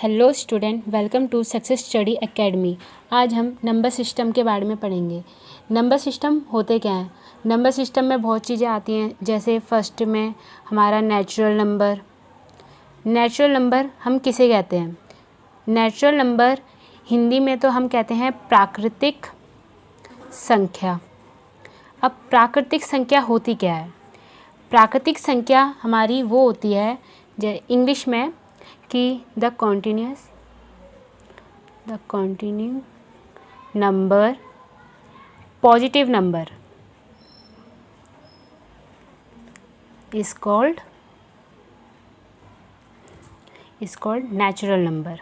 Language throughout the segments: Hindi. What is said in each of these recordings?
Hello student, welcome to success study academy. आज हम नंबर सिस्टम के बारे में पढ़ेंगे। नंबर सिस्टम होते क्या हैं? नंबर सिस्टम में बहुत चीज़ें आती हैं, जैसे फर्स्ट में हमारा नेचुरल नंबर। नेचुरल नंबर हम किसे कहते हैं? नेचुरल नंबर हिंदी में तो हम कहते हैं प्राकृतिक संख्या। अब प्राकृतिक संख्या होती क्या है? प्राकृतिक संख्या हमारी वो होती है इंग्लिश में कि the continue number, positive number is called natural number.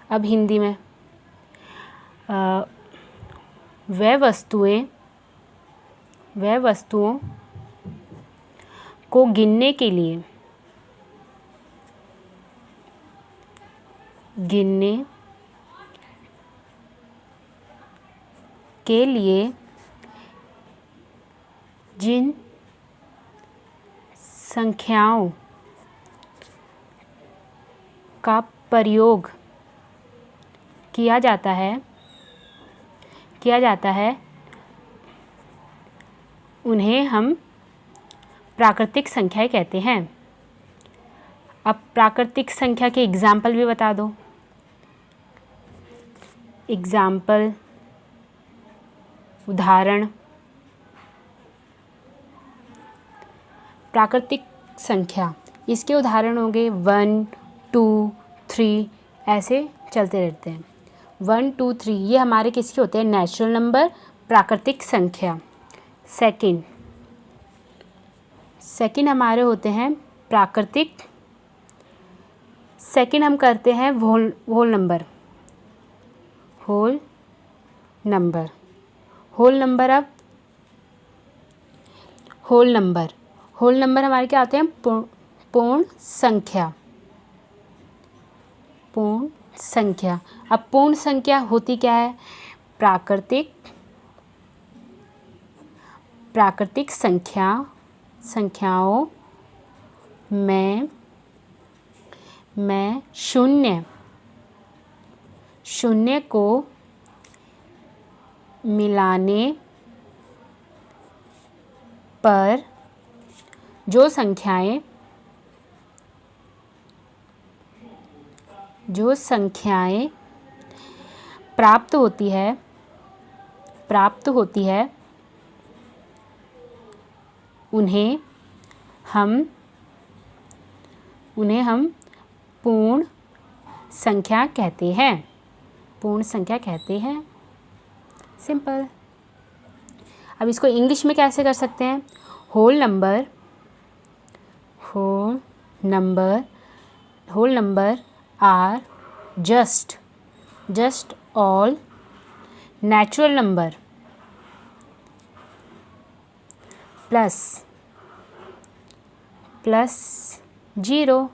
अब हिंदी में वह वस्तुओं को गिनने के लिए जिन संख्याओं का प्रयोग किया जाता है उन्हें हम प्राकृतिक संख्याएं कहते हैं। अब प्राकृतिक संख्या के एग्जाम्पल भी बता दो। एग्जाम्पल, उदाहरण। प्राकृतिक संख्या, इसके उदाहरण होंगे 1, 2, 3, ऐसे चलते रहते हैं। 1, 2, 3 ये हमारे किसके होते हैं? नेचुरल नंबर, प्राकृतिक संख्या। सेकंड हमारे होते हैं प्राकृतिक। सेकंड हम करते हैं होल नंबर। होल नंबर हमारे क्या आते हैं? पूर्ण संख्या। अब पूर्ण संख्या होती क्या है? प्राकृतिक संख्याओं में शून्य को मिलाने पर जो संख्याएं प्राप्त होती है उन्हें हम पूर्ण संख्या कहते हैं। सिंपल। अब इसको इंग्लिश में कैसे कर सकते हैं? Whole number are just all natural number plus 0।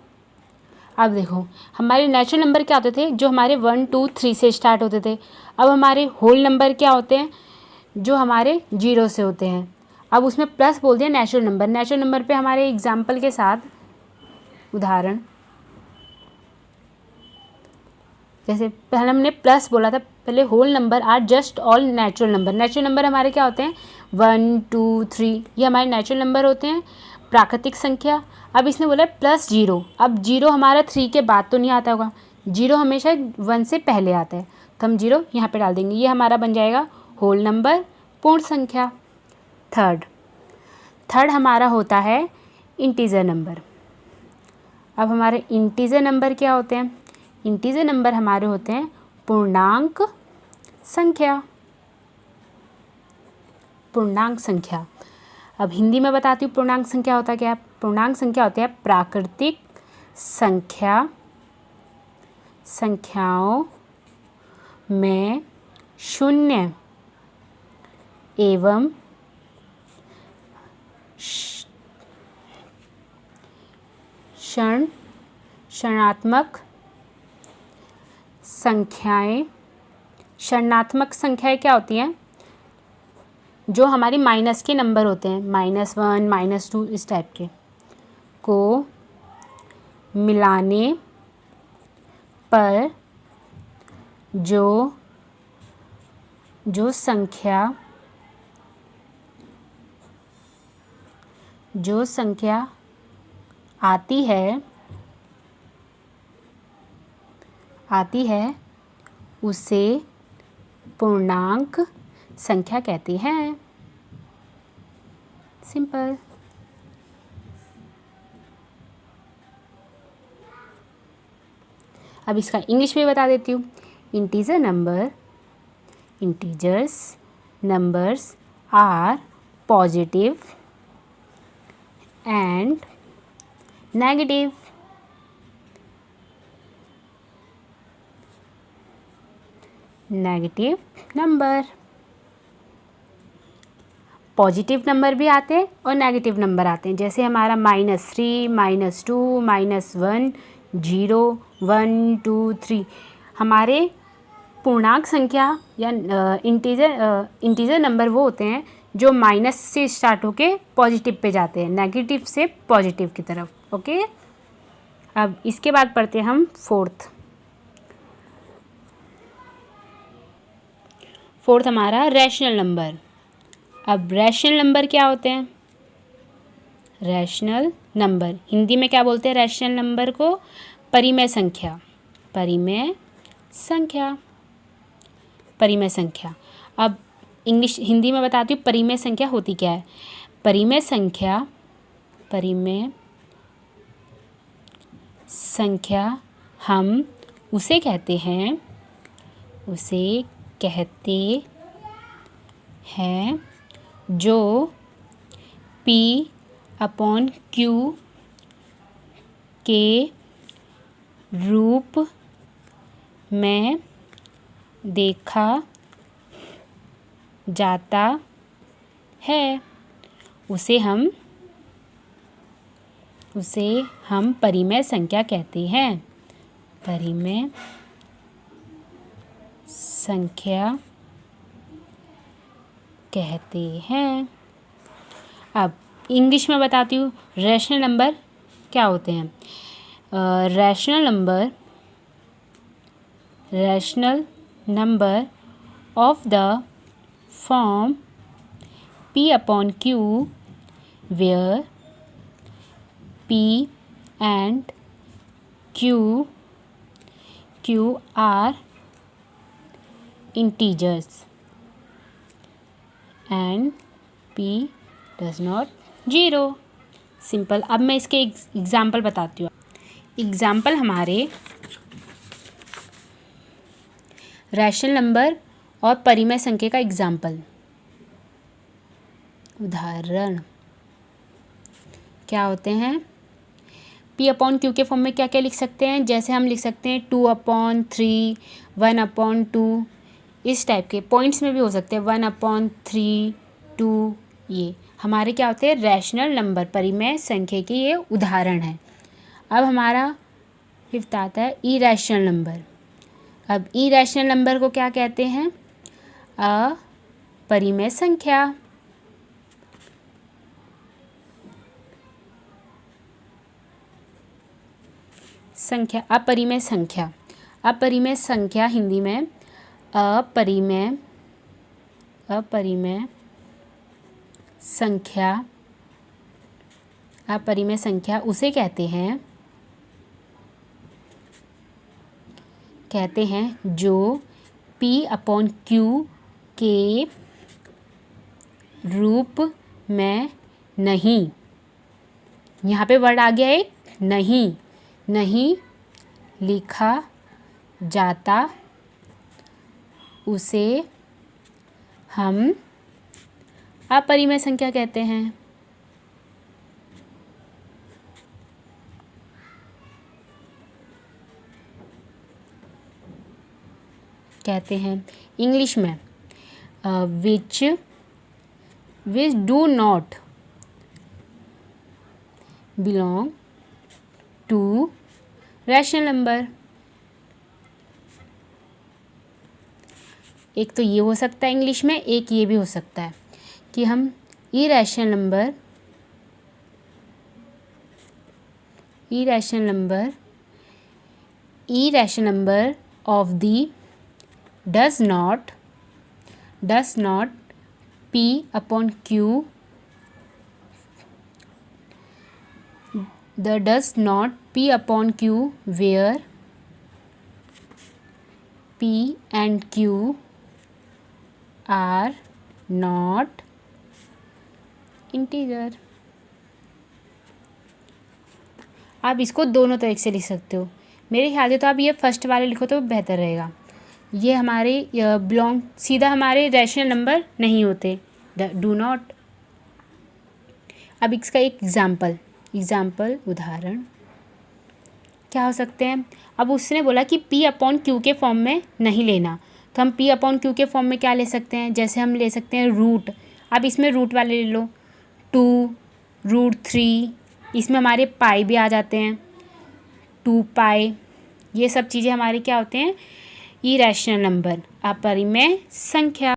अब देखो, हमारे नेचुरल नंबर क्या होते थे? जो हमारे 1, 2, 3 से स्टार्ट होते थे। अब हमारे होल नंबर क्या होते हैं? जो हमारे 0 से होते हैं। अब उसमें प्लस बोल दिया नेचुरल नंबर पे हमारे एग्जाम्पल के साथ उदाहरण। जैसे पहले हमने प्लस बोला था, पहले whole number are just all natural number हमारे क्या होते हैं? 1, 2, 3 ये हमारे नेचुरल नंबर होते हैं, प्राकृतिक संख्या। अब इसने बोला प्लस 0। अब 0 हमारा 3 के बाद तो नहीं आता होगा, 0 हमेशा 1 से पहले आता है, तो हम 0 यहाँ पे डाल देंगे। ये हमारा बन जाएगा होल नंबर, पूर्ण संख्या। थर्ड हमारा होता है इंटीजर नंबर। अब हमारे इंटीजर नंबर क्या होते हैं? इंटीजर नंबर हमारे होते हैं पूर्णांक संख्या। अब हिंदी में बताती हूँ पूर्णांक संख्या होता क्या है। पूर्णांक संख्या होती है प्राकृतिक संख्याओं में शून्य एवं ऋणात्मक संख्याएं क्या होती हैं? जो हमारी माइनस के नंबर होते हैं, -1, -2 इस टाइप के, को मिलाने पर जो संख्या आती है उसे पूर्णांक संख्या कहते हैं। सिंपल। अब इसका इंग्लिश में बता देती हूँ। Integers numbers are positive and negative. Negative number, positive number भी आते हैं और नेगेटिव नंबर आते हैं। जैसे हमारा -3, -2, -1, 0, 1, 2, 3 हमारे पूर्णांक संख्या या इंटीजर नंबर वो होते हैं जो माइनस से स्टार्ट होके पॉजिटिव पे जाते हैं, नेगेटिव से पॉजिटिव की तरफ। ओके, अब इसके बाद पढ़ते हैं हम फोर्थ हमारा रैशनल नंबर। अब रैशनल नंबर क्या होते हैं? रैशनल नंबर हिंदी में क्या बोलते हैं? रैशनल नंबर को परिमेय संख्या। अब हिंदी में बताती हूँ परिमेय संख्या होती क्या है। परिमेय संख्या हम उसे कहते हैं जो P/Q के रूप में देखा जाता है, उसे हम परिमेय संख्या कहते हैं। परिमेय संख्या कहते हैं। अब इंग्लिश में बताती हूँ रैशनल नंबर क्या होते हैं। Rational number of the form P/Q where P and Q are integers and P does not 0। Simple. अब मैं इसके एग्जाम्पल बताती हूँ। एग्जाम्पल हमारे रैशनल नंबर और परिमेय संख्या का एग्जाम्पल, उदाहरण क्या होते हैं। P/Q के फॉर्म में क्या क्या लिख सकते हैं? जैसे हम लिख सकते हैं 2/3, 1/2, इस टाइप के। पॉइंट्स में भी हो सकते हैं 1/3, 2। ये हमारे क्या होते हैं? रैशनल नंबर, परिमेय संख्या के ये उदाहरण है। अब हमारा फिफ्थ आता है इरैशनल नंबर। अब इरैशनल नंबर को क्या कहते हैं? अपरिमेय संख्या। अपरिमेय संख्या हिंदी में अपरिमेय संख्या उसे कहते हैं जो P/Q के रूप में नहीं, यहाँ पे वर्ड आ गया एक, नहीं लिखा जाता, उसे हम अपरिमेय संख्या कहते हैं। इंग्लिश में which do not belong to rational number. एक तो ये हो सकता है इंग्लिश में, एक ये भी हो सकता है कि हम irrational number irrational number of the does not P upon Q, the does not P upon Q where P and Q are not integer। आप इसको दोनों तरीके से लिख सकते हो। मेरे ख्याल से तो आप ये फर्स्ट वाले लिखो तो बेहतर रहेगा। ये हमारे बिलोंग सीधा हमारे रैशनल नंबर नहीं होते, डू नॉट। अब इसका एक एग्ज़ाम्पल उदाहरण क्या हो सकते हैं। अब उसने बोला कि P अपॉन Q के फॉर्म में नहीं लेना, तो हम P अपॉन Q के फॉर्म में क्या ले सकते हैं, जैसे हम ले सकते हैं रूट। अब इसमें रूट वाले ले लो, 2√3, इसमें हमारे पाई भी आ जाते हैं, 2 पाई। ये सब चीज़ें हमारे क्या होते हैं, इरैशनल नंबर, अपरिमेय संख्या।